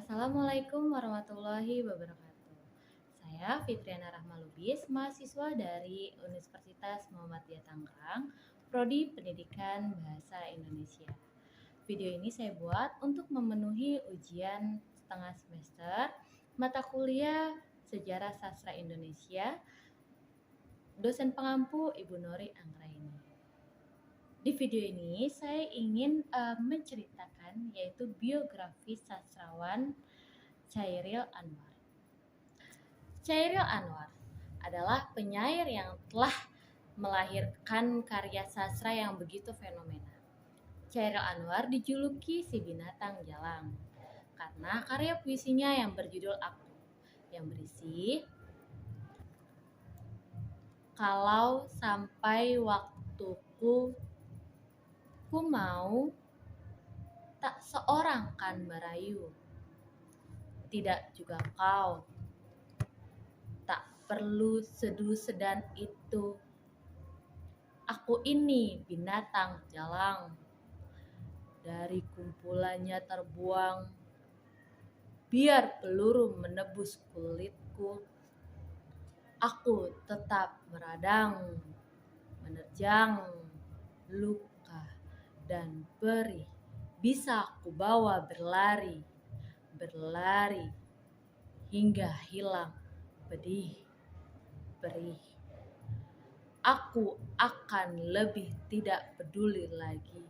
Assalamualaikum warahmatullahi wabarakatuh. Saya Fitriana Rahma Lubis, mahasiswa dari Universitas Muhammadiyah Tangerang, Prodi Pendidikan Bahasa Indonesia. Video ini saya buat untuk memenuhi ujian setengah semester mata kuliah Sejarah Sastra Indonesia, dosen pengampu Ibu Nori Anggraini. Di video ini saya ingin menceritakan yaitu biografi sastrawan Chairil Anwar. Chairil Anwar adalah penyair yang telah melahirkan karya sastra yang begitu fenomena. Chairil Anwar dijuluki si binatang jalang karena karya puisinya yang berjudul Aku, yang berisi kalau sampai waktuku ku mau tak seorang kan merayu, tidak juga kau, tak perlu sedu sedan itu. Aku ini binatang jalang, dari kumpulannya terbuang, biar peluru menebus kulitku. Aku tetap meradang, menerjang luka dan perih. Bisa ku bawa berlari, berlari hingga hilang pedih, perih. Aku akan lebih tidak peduli lagi.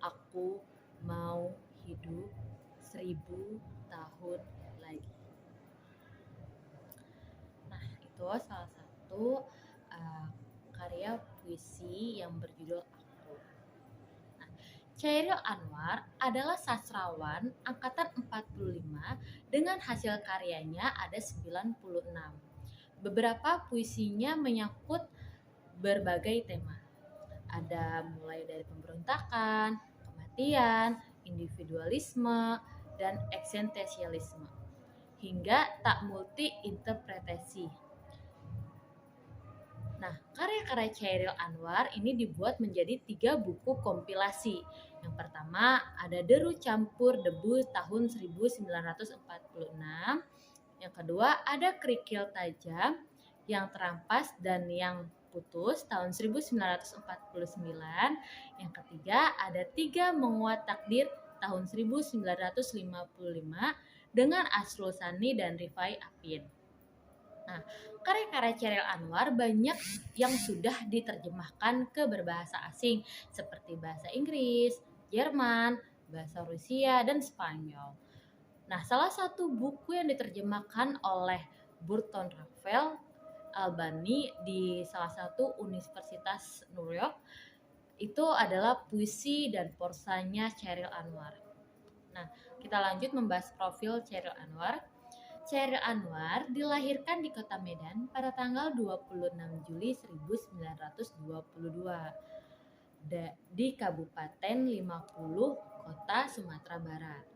Aku mau hidup 1000 tahun lagi. Nah, itu salah satu karya puisi yang berjudul Aku. Nah, Chairil Anwar adalah sastrawan angkatan 45 dengan hasil karyanya ada 96. Beberapa puisinya menyangkut berbagai tema. Ada mulai dari pemberontakan, kematian, individualisme, dan eksistensialisme, hingga tak multi-interpretasi. Nah, karya-karya Chairil Anwar ini dibuat menjadi 3 buku kompilasi. Yang pertama ada Deru Campur Debu tahun 1946. Yang kedua ada Kerikil Tajam, Yang Terampas dan Yang Putus tahun 1949. Yang ketiga ada 3 Menguat Takdir tahun 1955 dengan Asrul Sani dan Rifai Apin. Nah, karya-karya Chairil Anwar banyak yang sudah diterjemahkan ke berbahasa asing seperti bahasa Inggris, Jerman, bahasa Rusia, dan Spanyol. Nah, salah satu buku yang diterjemahkan oleh Burton Raffel Albani di salah satu universitas New York itu adalah puisi dan prosanya Chairil Anwar. Nah, kita lanjut membahas profil Chairil Anwar. Chairil Anwar dilahirkan di Kota Medan pada tanggal 26 Juli 1922 di Kabupaten 50 Kota Sumatera Barat.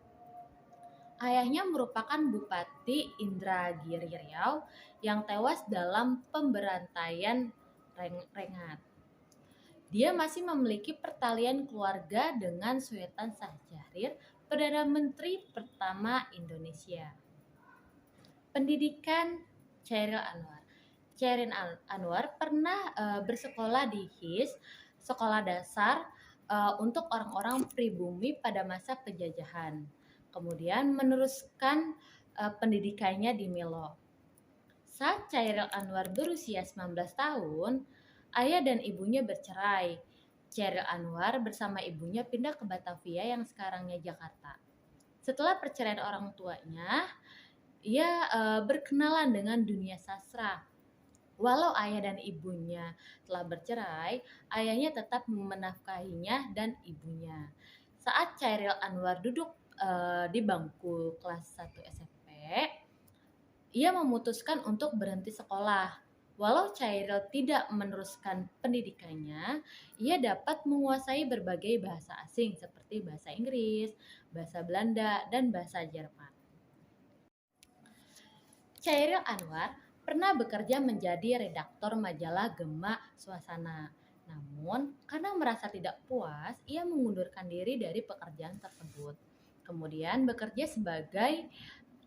Ayahnya merupakan Bupati Indragiri Riau yang tewas dalam pemberantaian Rengat. Dia masih memiliki pertalian keluarga dengan Sultan Syahrir, Perdana Menteri pertama Indonesia. Pendidikan Chairil Anwar. Chairil Anwar pernah bersekolah di HIS, sekolah dasar untuk orang-orang pribumi pada masa penjajahan. Kemudian meneruskan pendidikannya di Melo. Saat Chairil Anwar berusia 19 tahun, ayah dan ibunya bercerai. Chairil Anwar bersama ibunya pindah ke Batavia yang sekarangnya Jakarta. Setelah perceraian orang tuanya, ia berkenalan dengan dunia sastra. Walau ayah dan ibunya telah bercerai, ayahnya tetap menafkahinya dan ibunya. Saat Chairil Anwar duduk di bangku kelas 1 SMP, ia memutuskan untuk berhenti sekolah. Walau Chairil tidak meneruskan pendidikannya, ia dapat menguasai berbagai bahasa asing seperti bahasa Inggris, bahasa Belanda, dan bahasa Jerman. Chairil Anwar pernah bekerja menjadi redaktor majalah Gema Suasana. Namun, karena merasa tidak puas, ia mengundurkan diri dari pekerjaan tersebut. Kemudian bekerja sebagai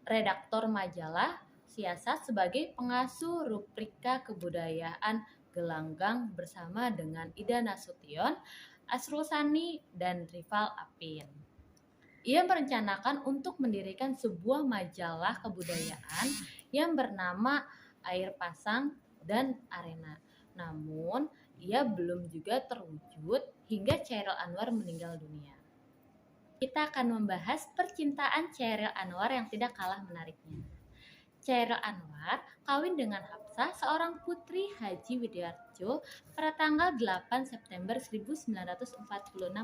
redaktor majalah, siasat sebagai pengasuh rubrika kebudayaan Gelanggang bersama dengan Ida Nasution, Asrul Sani, dan Rival Apin. Ia merencanakan untuk mendirikan sebuah majalah kebudayaan yang bernama Air Pasang dan Arena. Namun, ia belum juga terwujud hingga Chairil Anwar meninggal dunia. Kita akan membahas percintaan Chairil Anwar yang tidak kalah menariknya. Chairil Anwar kawin dengan Hapsah, seorang putri Haji Widiarjo pada tanggal 8 September 1946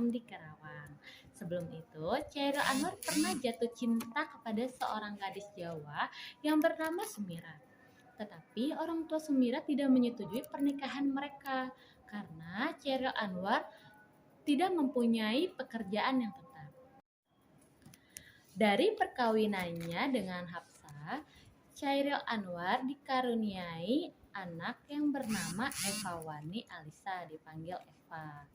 di Karawang. Sebelum itu, Chairil Anwar pernah jatuh cinta kepada seorang gadis Jawa yang bernama Sumira. Tetapi orang tua Sumira tidak menyetujui pernikahan mereka karena Chairil Anwar tidak mempunyai pekerjaan yang tetap. Dari perkawinannya dengan Hapsah, Chairil Anwar dikaruniai anak yang bernama Eva Wani Alisa, dipanggil Eva.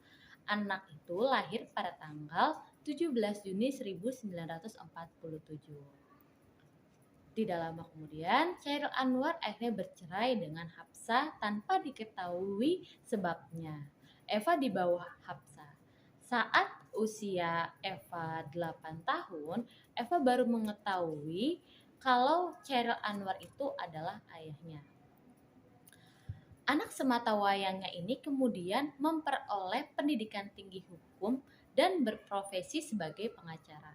Anak itu lahir pada tanggal 17 Juni 1947. Tidak lama kemudian, Chairil Anwar akhirnya bercerai dengan Hapsah tanpa diketahui sebabnya. Eva di bawah Hapsah. Saat usia Eva 8 tahun, Eva baru mengetahui kalau Chairil Anwar itu adalah ayahnya. Anak semata wayangnya ini kemudian memperoleh pendidikan tinggi hukum dan berprofesi sebagai pengacara.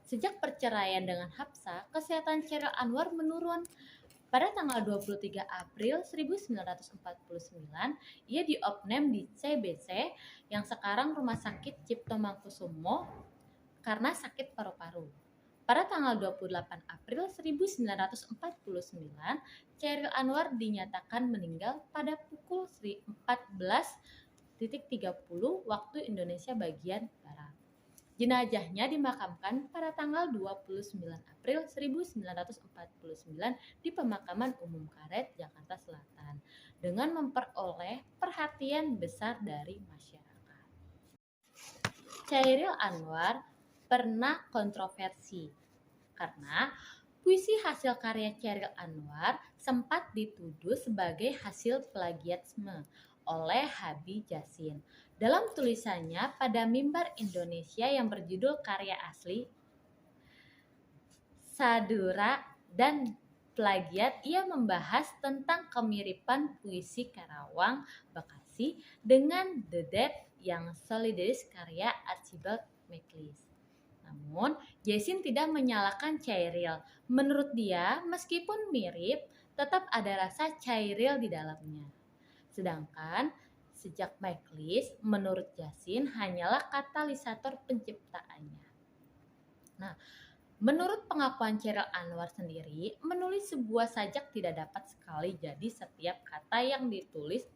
Sejak perceraian dengan Hapsah, kesehatan Chairil Anwar menurun. Pada tanggal 23 April 1949, ia diopname di CBC yang sekarang Rumah Sakit Cipto Mangkusumo karena sakit paru-paru. Pada tanggal 28 April 1949, Chairil Anwar dinyatakan meninggal pada pukul 14.30 waktu Indonesia bagian Barat. Jenazahnya dimakamkan pada tanggal 29 April 1949 di Pemakaman Umum Karet, Jakarta Selatan, dengan memperoleh perhatian besar dari masyarakat. Chairil Anwar pernah kontroversi karena puisi hasil karya Chairil Anwar sempat dituduh sebagai hasil plagiatisme oleh Habib Jasin. Dalam tulisannya pada Mimbar Indonesia yang berjudul Karya Asli, Sadura dan Plagiat, ia membahas tentang kemiripan puisi Karawang, Bekasi dengan The Dead yang solidaris karya Archibald MacLeish. Namun, Jasin tidak menyalahkan Chairil. Menurut dia, meskipun mirip, tetap ada rasa Chairil di dalamnya. Sedangkan sejak MacLeish, menurut Jasin, hanyalah katalisator penciptaannya. Nah, menurut pengakuan Chairil Anwar sendiri, menulis sebuah sajak tidak dapat sekali, jadi setiap kata yang ditulis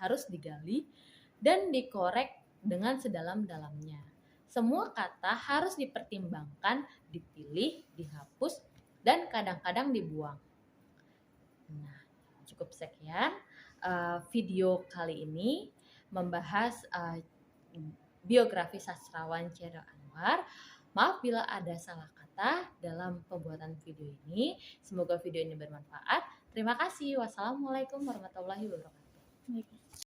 harus digali dan dikorek dengan sedalam-dalamnya. Semua kata harus dipertimbangkan, dipilih, dihapus, dan kadang-kadang dibuang. Nah, cukup sekian video kali ini membahas biografi sastrawan Chairil Anwar. Maaf bila ada salah kata dalam pembuatan video ini. Semoga video ini bermanfaat. Terima kasih. Wassalamualaikum warahmatullahi wabarakatuh.